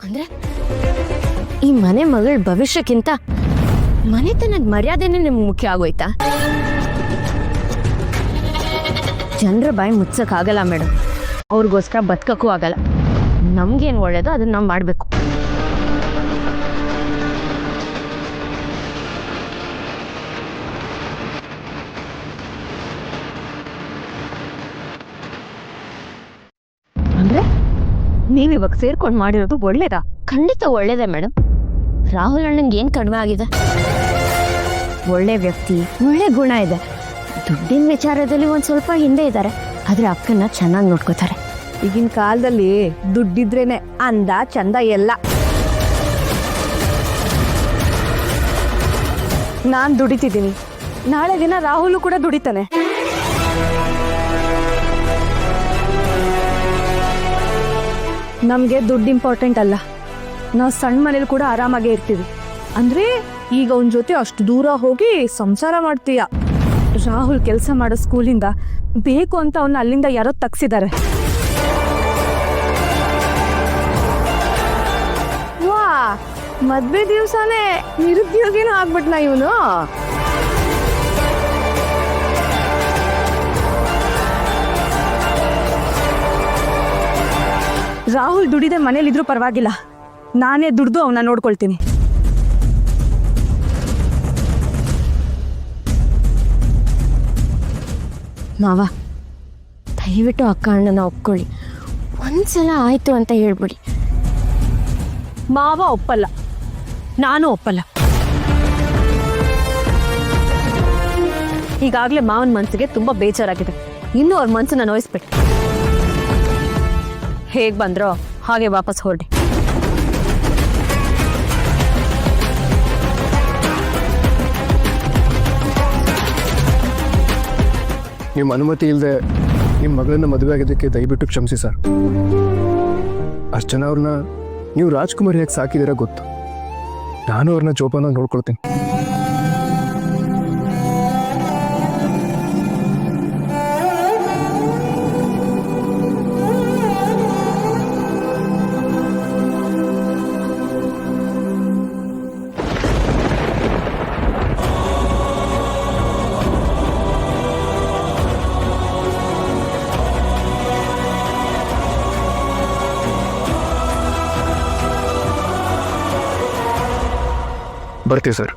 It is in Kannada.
ಅಂದ್ರೆ ಈ ಮನೆ ಮಗಳ ಭವಿಷ್ಯಕ್ಕಿಂತ ಮನೆತನದ ಮರ್ಯಾದೆನೇ ನಿಮ್ಗೆ ಮುಖ್ಯ ಆಗೋಯ್ತಾ? ಜನರ ಬಾಯಿ ಮುಚ್ಚಕ್ಕಾಗಲ್ಲ ಮೇಡಮ್, ಅವ್ರಿಗೋಸ್ಕರ ಬದುಕಕ್ಕೂ ಆಗಲ್ಲ. ನಮ್ಗೇನು ಒಳ್ಳೇದೋ ಅದನ್ನ ನಾವು ಮಾಡಬೇಕು. ಅಂದ್ರೆ ನೀವಿವಾಗ ಸೇರ್ಕೊಂಡು ಮಾಡಿರೋದು ಒಳ್ಳೇದಾ? ಖಂಡಿತ ಒಳ್ಳೇದೇ ಮೇಡಮ್. ರಾಹುಲ್ ಅಣ್ಣಂಗೆ ಏನು ಕಡಿಮೆ ಆಗಿದೆ? ಒಳ್ಳೆ ವ್ಯಕ್ತಿ, ಒಳ್ಳೆ ಗುಣ ಇದೆ. ದುಡ್ಡಿನ ವಿಚಾರದಲ್ಲಿ ಒಂದು ಸ್ವಲ್ಪ ಹಿಂದೆ ಇದ್ದಾರೆ, ಆದರೆ ಅಕ್ಕನ್ನ ಚೆನ್ನಾಗಿ ನೋಡ್ಕೋತಾರೆ. ಈಗಿನ ಕಾಲದಲ್ಲಿ ದುಡ್ಡಿದ್ರೇನೆ ಅಂದ ಚಂದ ಎಲ್ಲ. ನಾನು ದುಡಿತಿದ್ದೀನಿ, ನಾಳೆ ದಿನ ರಾಹುಲ್ ಕೂಡ ದುಡಿತಾನೆ. ನಮಗೆ ದುಡ್ಡು ಇಂಪಾರ್ಟೆಂಟ್ ಅಲ್ಲ, ನಾವು ಸಣ್ಣ ಮನೇಲಿ ಕೂಡ ಆರಾಮಾಗೇ ಇರ್ತೀವಿ. ಅಂದ್ರೆ ಈಗ ಅವನ ಜೊತೆ ಅಷ್ಟು ದೂರ ಹೋಗಿ ಸಂಸಾರ ಮಾಡ್ತೀಯ. ರಾಹುಲ್ ಕೆಲಸ ಮಾಡೋ ಸ್ಕೂಲಿಂದ ಬೇಕು ಅಂತ ಅವನ್ನ ಅಲ್ಲಿಂದ ಯಾರೋ ತಗ್ಸಿದ್ದಾರೆ. ವಾ, ಮದ್ವೆ ದಿವ್ಸನೇ ನಿರುದ್ಯೋಗಿನೂ ಆಗ್ಬಿಟ್ನ ಇವನು. ರಾಹುಲ್ ದುಡಿದೆ ಮನೇಲಿದ್ರು ಪರವಾಗಿಲ್ಲ, ನಾನೇ ದುಡ್ದು ಅವನ್ನ ನೋಡ್ಕೊಳ್ತೀನಿ. ಮಾವ, ದಯವಿಟ್ಟು ಅಕ್ಕ ಅಣ್ಣನ ಒಪ್ಕೊಳ್ಳಿ. ಒಂದ್ಸಲ ಆಯ್ತು ಅಂತ ಹೇಳ್ಬಿಡಿ. ಮಾವ ಒಪ್ಪಲ್ಲ, ನಾನು ಒಪ್ಪಲ್ಲ. ಈಗಾಗಲೇ ಮಾವನ ಮನಸ್ಸಿಗೆ ತುಂಬಾ ಬೇಜಾರಾಗಿದೆ, ಇನ್ನೂ ಅವ್ರ ಮನಸ್ಸನ್ನ ನೋಯಿಸ್ಬಿಟ್ಟು ಹೇಗೆ ಬಂದ್ರೋ ಹಾಗೆ ವಾಪಸ್ ಹೊರಡಿ. ನಿಮ್ಮ ಅನುಮತಿ ಇಲ್ಲದೆ ನಿಮ್ಮ ಮಗಳನ್ನ ಮದುವೆ ಆಗಿದ್ದಕ್ಕೆ ದಯವಿಟ್ಟು ಕ್ಷಮಿಸಿ ಸರ್. ಅಷ್ಟು ಜನ ಅವ್ರನ್ನ ನೀವು ರಾಜ್ಕುಮಾರ್ ಹೇಗೆ ಸಾಕಿದ್ದೀರ ಗೊತ್ತು. ನಾನು ಅವ್ರನ್ನ ಜೋಪಾನ ನೋಡ್ಕೊಳ್ತೀನಿ. ಬರ್ತೀವಿ ಸರ್.